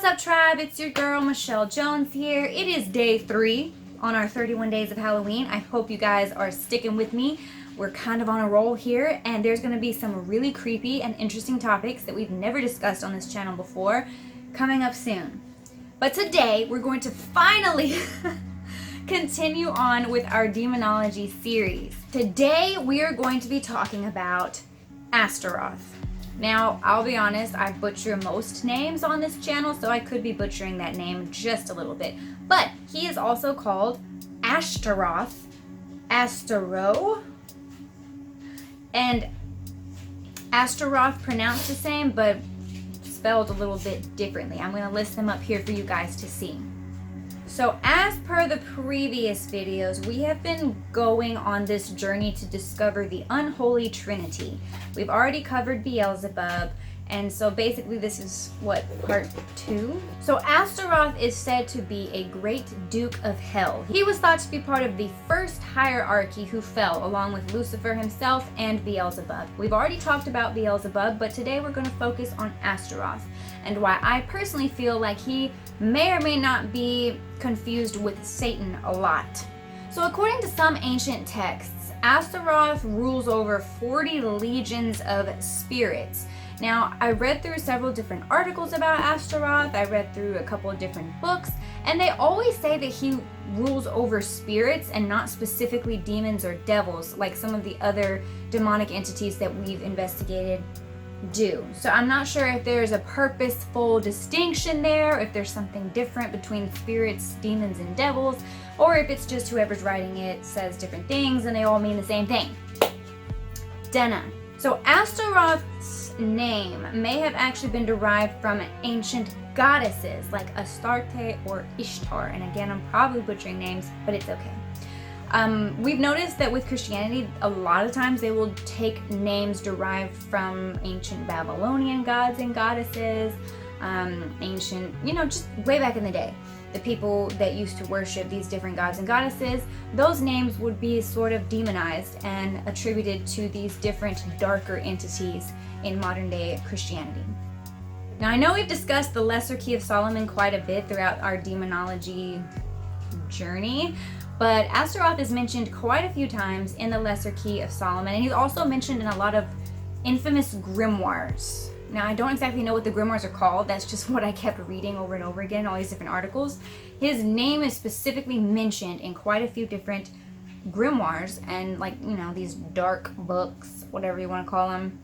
What's up, tribe? It's your girl Michelle Jones here. It is day 3 on our 31 days of Halloween. I hope you guys are sticking with me. We're kind of on a roll here, and there's going to be some really creepy and interesting topics that we've never discussed on this channel before coming up soon. But today we're going to finally continue on with our Demonology series. Today we are going to be talking about Astaroth. Now, I'll be honest, I butcher most names on this channel, so I could be butchering that name just a little bit. But he is also called Astaroth, Astaroth, and Astaroth pronounced the same, but spelled a little bit differently. I'm going to list them up here for you guys to see. So as per the previous videos, we have been going on this journey to discover the Unholy Trinity. We've already covered Beelzebub, and so basically this is, part 2? So Astaroth is said to be a great duke of hell. He was thought to be part of the first hierarchy who fell, along with Lucifer himself and Beelzebub. We've already talked about Beelzebub, but today we're going to focus on Astaroth, and why I personally feel like he may or may not be confused with Satan a lot. So according to some ancient texts, Astaroth rules over 40 legions of spirits. Now, I read through several different articles about Astaroth, I read through a couple of different books, and they always say that he rules over spirits and not specifically demons or devils, like some of the other demonic entities that we've investigated do. So I'm not sure if there's a purposeful distinction there, if there's something different between spirits, demons, and devils, or if it's just whoever's writing it says different things and they all mean the same thing. Dunno. So Astaroth's name may have actually been derived from ancient goddesses like Astarte or Ishtar, and again, I'm probably butchering names, but it's okay. We've noticed that with Christianity, a lot of times they will take names derived from ancient Babylonian gods and goddesses, ancient, just way back in the day. The people that used to worship these different gods and goddesses, those names would be sort of demonized and attributed to these different darker entities in modern day Christianity. Now, I know we've discussed the Lesser Key of Solomon quite a bit throughout our demonology journey, but Astaroth is mentioned quite a few times in the Lesser Key of Solomon, and he's also mentioned in a lot of infamous grimoires. Now, I don't exactly know what the grimoires are called, that's just what I kept reading over and over again, all these different articles. His name is specifically mentioned in quite a few different grimoires, and these dark books, whatever you want to call them.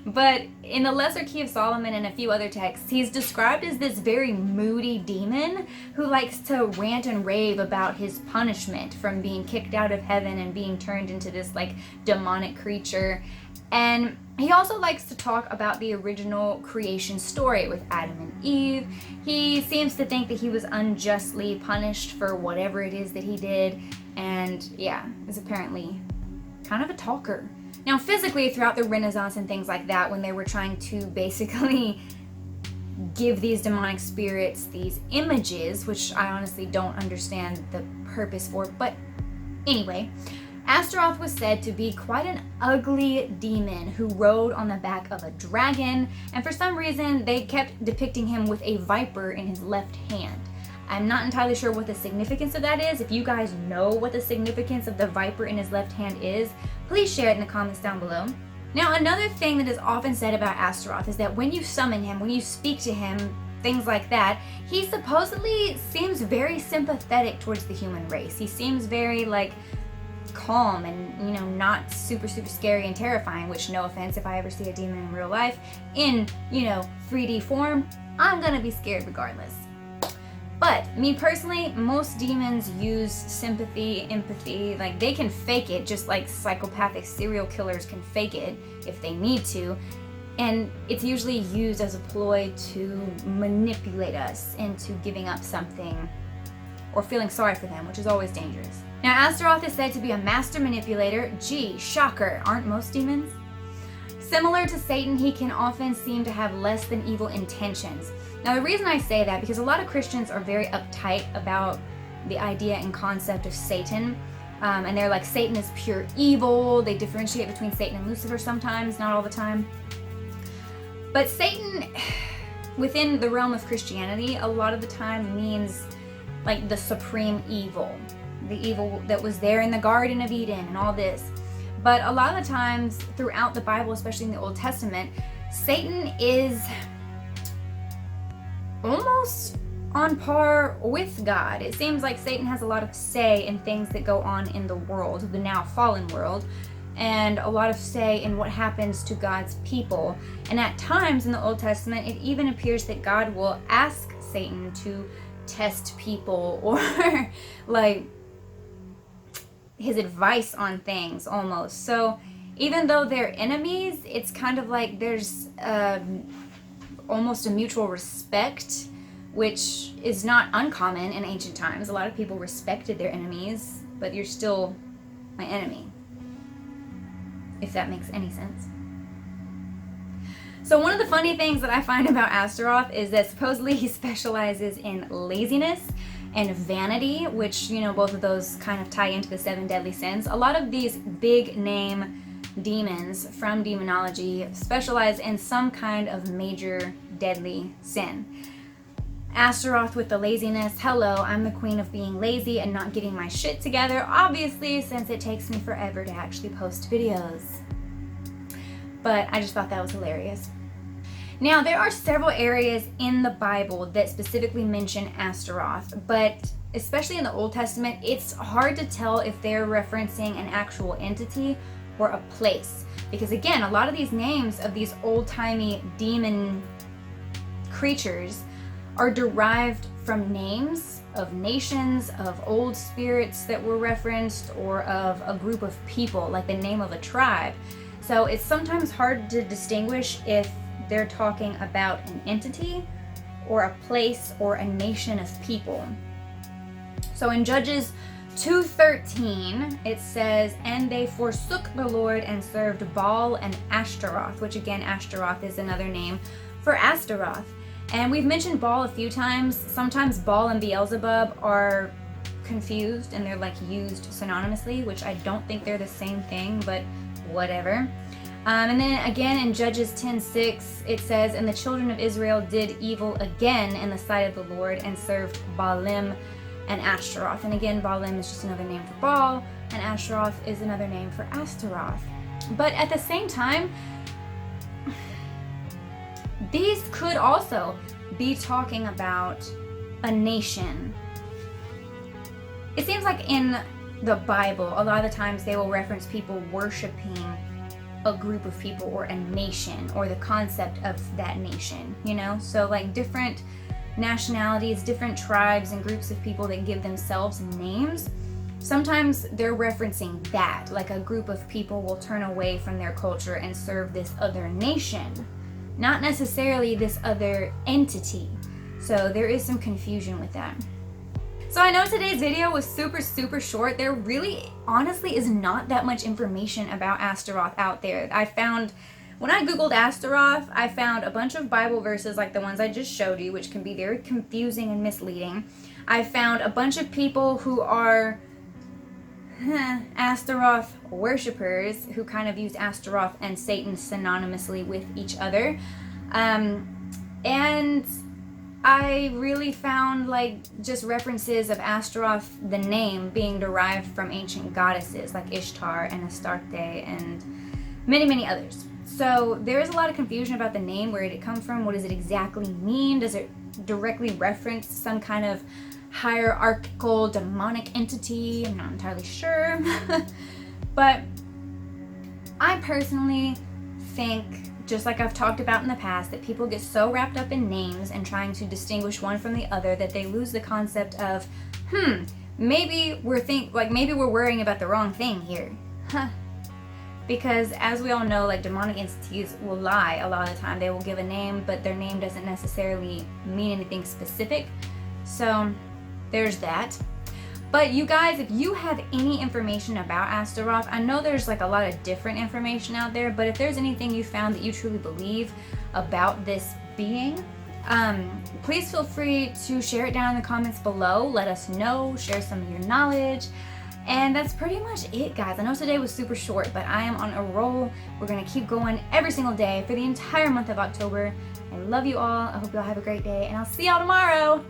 But in the Lesser Key of Solomon and a few other texts, he's described as this very moody demon who likes to rant and rave about his punishment from being kicked out of heaven and being turned into this demonic creature. And he also likes to talk about the original creation story with Adam and Eve. He seems to think that he was unjustly punished for whatever it is that he did, and is apparently kind of a talker. Now, physically, throughout the Renaissance and things like that, when they were trying to basically give these demonic spirits these images, which I honestly don't understand the purpose for, but anyway, Astaroth was said to be quite an ugly demon who rode on the back of a dragon, and for some reason, they kept depicting him with a viper in his left hand. I'm not entirely sure what the significance of that is. If you guys know what the significance of the viper in his left hand is, please share it in the comments down below. Now, another thing that is often said about Astaroth is that when you summon him, when you speak to him, things like that, he supposedly seems very sympathetic towards the human race. He seems very calm and not super scary and terrifying, which, no offense, if I ever see a demon in real life in 3D form, I'm gonna be scared regardless. But me personally, most demons use sympathy, empathy, they can fake it just like psychopathic serial killers can fake it if they need to, and it's usually used as a ploy to manipulate us into giving up something or feeling sorry for them, which is always dangerous. Now, Astaroth is said to be a master manipulator. Gee, shocker, aren't most demons? Similar to Satan, he can often seem to have less than evil intentions. Now, the reason I say that, because a lot of Christians are very uptight about the idea and concept of Satan, and they're like, Satan is pure evil. They differentiate between Satan and Lucifer sometimes, not all the time. But Satan, within the realm of Christianity, a lot of the time means like the supreme evil, the evil that was there in the Garden of Eden and all this. But a lot of the times throughout the Bible, especially in the Old Testament, Satan is almost on par with God. It seems like Satan has a lot of say in things that go on in the world, the now fallen world, and a lot of say in what happens to God's people. And at times in the Old Testament, it even appears that God will ask Satan to test people or like his advice on things almost. So even though they're enemies, it's kind of like there's almost a mutual respect, which is not uncommon in ancient times. A lot of people respected their enemies, but you're still my enemy, if that makes any sense. So one of the funny things that I find about Astaroth is that supposedly he specializes in laziness and vanity, which, you know, both of those kind of tie into the 7 deadly sins. A lot of these big name demons from demonology specialize in some kind of major deadly sin. Astaroth with the laziness. Hello, I'm the queen of being lazy and not getting my shit together, obviously, since it takes me forever to actually post videos. But I just thought that was hilarious. Now, there are several areas in the Bible that specifically mention Astaroth, but especially in the Old Testament, it's hard to tell if they're referencing an actual entity or a place. Because again, a lot of these names of these old-timey demon creatures are derived from names of nations, of old spirits that were referenced, or of a group of people, like the name of a tribe. So it's sometimes hard to distinguish if they're talking about an entity or a place or a nation of people. So in Judges 2:13, it says, "And they forsook the Lord and served Baal and Ashtaroth," which again, Ashtaroth is another name for Astaroth. And we've mentioned Baal a few times. Sometimes Baal and Beelzebub are confused and they're like used synonymously, which I don't think they're the same thing, but whatever. And then again in Judges 10:6, it says, "And the children of Israel did evil again in the sight of the Lord and served Baalim and Ashtaroth." And again, Baalim is just another name for Baal, and Ashtaroth is another name for Astaroth. But at the same time, these could also be talking about a nation. It seems like in the Bible, a lot of the times they will reference people worshiping a group of people or a nation or the concept of that nation, you know? So like different nationalities, different tribes and groups of people that give themselves names, sometimes they're referencing that, like a group of people will turn away from their culture and serve this other nation, not necessarily this other entity. So there is some confusion with that. So I know today's video was super short. There really, honestly, is not that much information about Astaroth out there. When I Googled Astaroth, I found a bunch of Bible verses like the ones I just showed you, which can be very confusing and misleading. I found a bunch of people who are Astaroth worshippers who kind of use Astaroth and Satan synonymously with each other. And I really found like just references of Astaroth, the name, being derived from ancient goddesses like Ishtar and Astarte and many others. So there is a lot of confusion about the name. Where did it come from? What does it exactly mean? Does it directly reference some kind of hierarchical demonic entity? I'm not entirely sure. But I personally think, just like I've talked about in the past, that people get so wrapped up in names and trying to distinguish one from the other that they lose the concept of, maybe we're worrying about the wrong thing here. Because as we all know, like demonic entities will lie a lot of the time. They will give a name, but their name doesn't necessarily mean anything specific. So there's that. But you guys, if you have any information about Astaroth, I know there's like a lot of different information out there, but if there's anything you found that you truly believe about this being, please feel free to share it down in the comments below. Let us know, share some of your knowledge. And that's pretty much it, guys. I know today was super short, but I am on a roll. We're gonna keep going every single day for the entire month of October. I love you all. I hope you all have a great day, and I'll see y'all tomorrow.